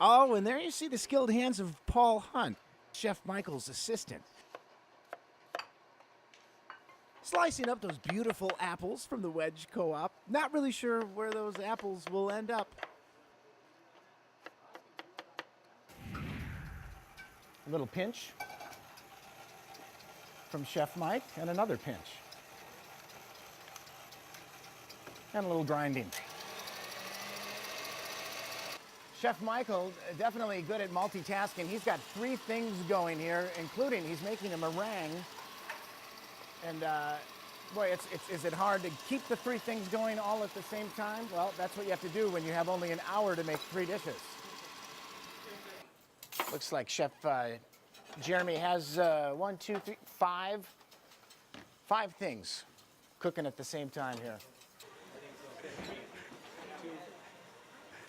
Oh, and there you see the skilled hands of Paul Hunt, Chef Michael's assistant. Slicing up those beautiful apples from the Wedge Co-op. Not really sure where those apples will end up. A little pinch from Chef Mike, and another pinch. And a little grinding. Chef Michael, definitely good at multitasking. He's got 3 things going here, including he's making a meringue. And boy, is it hard to keep the 3 things going all at the same time? Well, that's what you have to do when you have only an hour to make 3 dishes. Looks like Chef Jeremy has 1, 2, 3, 5 things cooking at the same time here.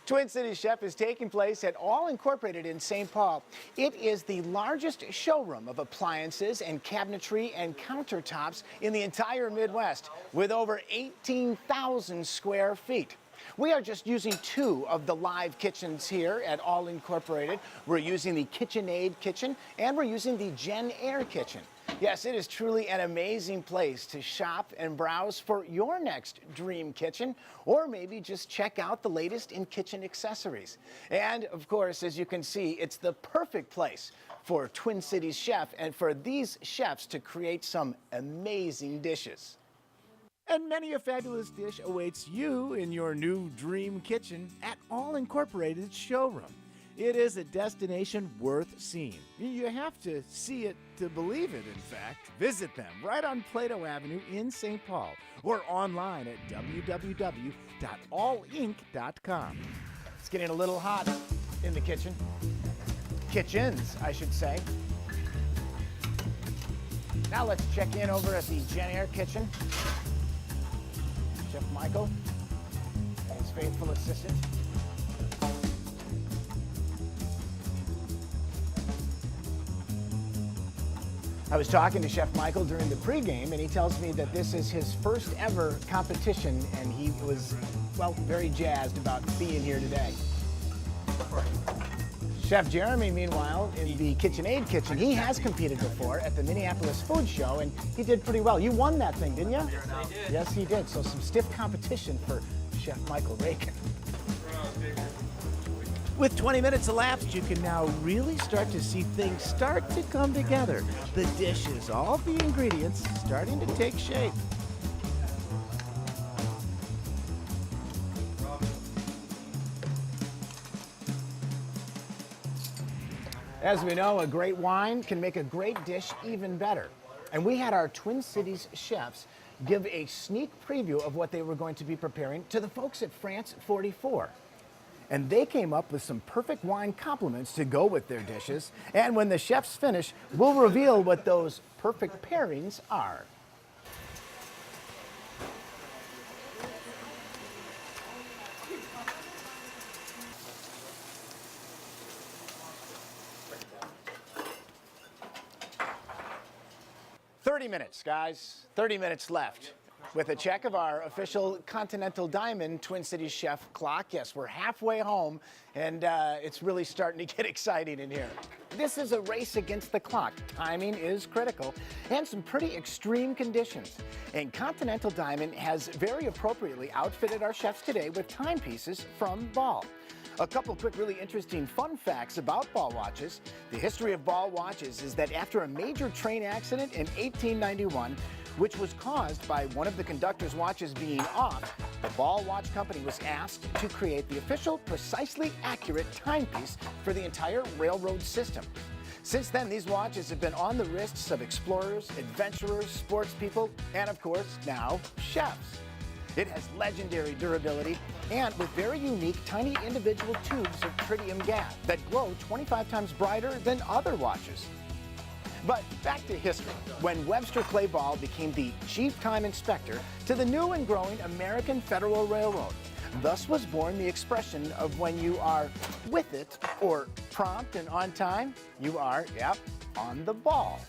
Twin Cities Chef is taking place at All Incorporated in St. Paul. It is the largest showroom of appliances and cabinetry and countertops in the entire Midwest, with over 18,000 square feet. We are just using 2 of the live kitchens here at All Incorporated. We're using the KitchenAid kitchen, and we're using the Gen Air kitchen. Yes, it is truly an amazing place to shop and browse for your next dream kitchen, or maybe just check out the latest in kitchen accessories. And of course, as you can see, it's the perfect place for Twin Cities Chef and for these chefs to create some amazing dishes. And many a fabulous dish awaits you in your new dream kitchen at All Incorporated's showroom. It is a destination worth seeing. You have to see it to believe it, in fact. Visit them right on Plato Avenue in St. Paul or online at www.allinc.com. It's getting a little hot in the kitchen. Kitchens, I should say. Now let's check in over at the Gen Air kitchen. Chef Michael and his faithful assistant. I was talking to Chef Michael during the pregame, and he tells me that this is his first ever competition, and he was, well, very jazzed about being here today. Chef Jeremy, meanwhile, in the KitchenAid kitchen, he has competed before at the Minneapolis Food Show, and he did pretty well. You won that thing, didn't you? Yes, I did. Yes, he did. So some stiff competition for Chef Michael Rakun. With 20 minutes elapsed, you can now really start to see things start to come together. The dishes, all the ingredients, starting to take shape. As we know, a great wine can make a great dish even better. And we had our Twin Cities chefs give a sneak preview of what they were going to be preparing to the folks at France 44. And they came up with some perfect wine complements to go with their dishes. And when the chefs finish, we'll reveal what those perfect pairings are. Minutes, guys. 30 minutes left. With a check of our official Continental Diamond Twin Cities Chef clock. Yes, we're halfway home, and it's really starting to get exciting in here. This is a race against the clock. Timing is critical, and some pretty extreme conditions. And Continental Diamond has very appropriately outfitted our chefs today with timepieces from Ball. A couple quick really interesting fun facts about Ball watches. The history of Ball watches is that after a major train accident in 1891, which was caused by one of the conductor's watches being off, the Ball Watch Company was asked to create the official, precisely accurate timepiece for the entire railroad system. Since then, these watches have been on the wrists of explorers, adventurers, sports people, and of course, now chefs. It has legendary durability and with very unique tiny individual tubes of tritium gas that glow 25 times brighter than other watches. But back to history, when Webster Clay Ball became the chief time inspector to the new and growing American Federal Railroad. Thus was born the expression of when you are with it, or prompt and on time, you are, yep, on the ball.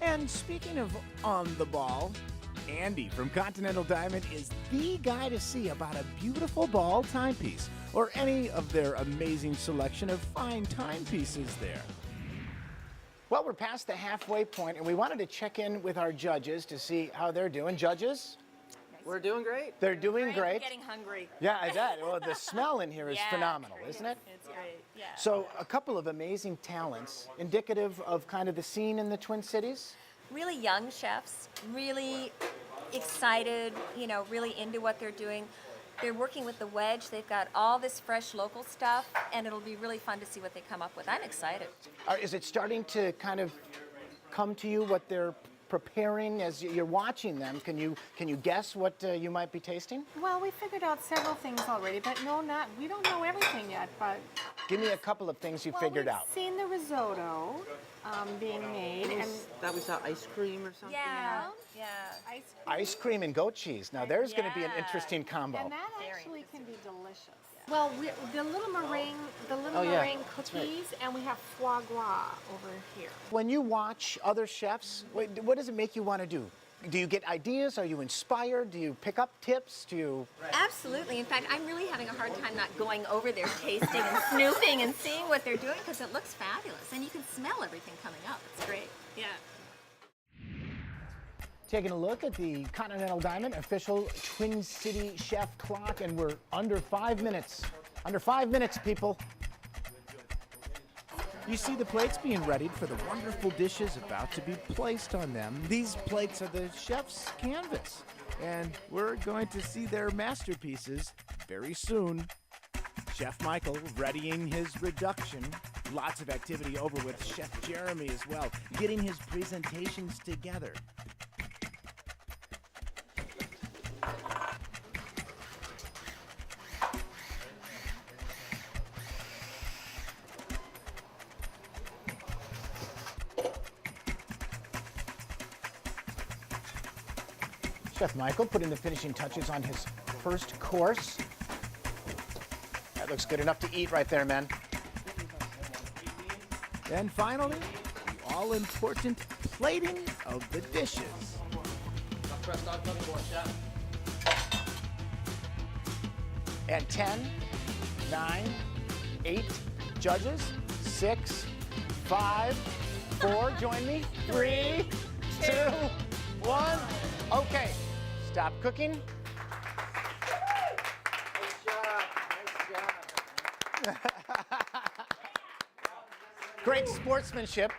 And speaking of on the ball, Andy from Continental Diamond is the guy to see about a beautiful Ball timepiece. or any of their amazing selection of fine timepieces there. Well, we're past the halfway point, and we wanted to check in with our judges to see how they're doing. Judges? We're doing great. They're doing great. I'm getting hungry. Yeah, I bet. Well, the smell in here is phenomenal, isn't it? It's great, yeah. So a couple of amazing talents, indicative of kind of the scene in the Twin Cities. Really young chefs, really excited, you know, really into what they're doing. They're working with the wedge. They've got all this fresh local stuff, and it'll be really fun to see what they come up with. I'm excited. Is it starting to kind of come to you what they're preparing as you're watching them? Can you guess what you might be tasting? Well, we figured out several things already, but we don't know everything yet. But give me a couple of things you figured out. We've seen the risotto being made, and That we saw ice cream or something. Yeah. Ice cream and goat cheese. Now there's going to be an interesting combo. and that actually can be delicious. Well, the little meringue, cookies, and we have foie gras over here. When you watch other chefs, what does it make you want to do? Do you get ideas? Are you inspired? Do you pick up tips? Do you? Absolutely. In fact, I'm really having a hard time not going over there, tasting and snooping and seeing what they're doing because it looks fabulous, and you can smell everything coming up. It's great. Yeah. Taking a look at the Continental Diamond official Twin City chef clock, and we're under 5 minutes. Under 5 minutes, people. You see the plates being readied for the wonderful dishes about to be placed on them. These plates are the chef's canvas, and we're going to see their masterpieces very soon. Chef Michael readying his reduction. Lots of activity over with Chef Jeremy as well, getting his presentations together. Chef Michael putting the finishing touches on his first course. That looks good enough to eat right there, man. And finally, the all-important plating of the dishes. And 10, 9, 8 judges, 6, 5, 4, join me, 3, 2, 1. Okay, stop cooking. Nice job. Great sportsmanship.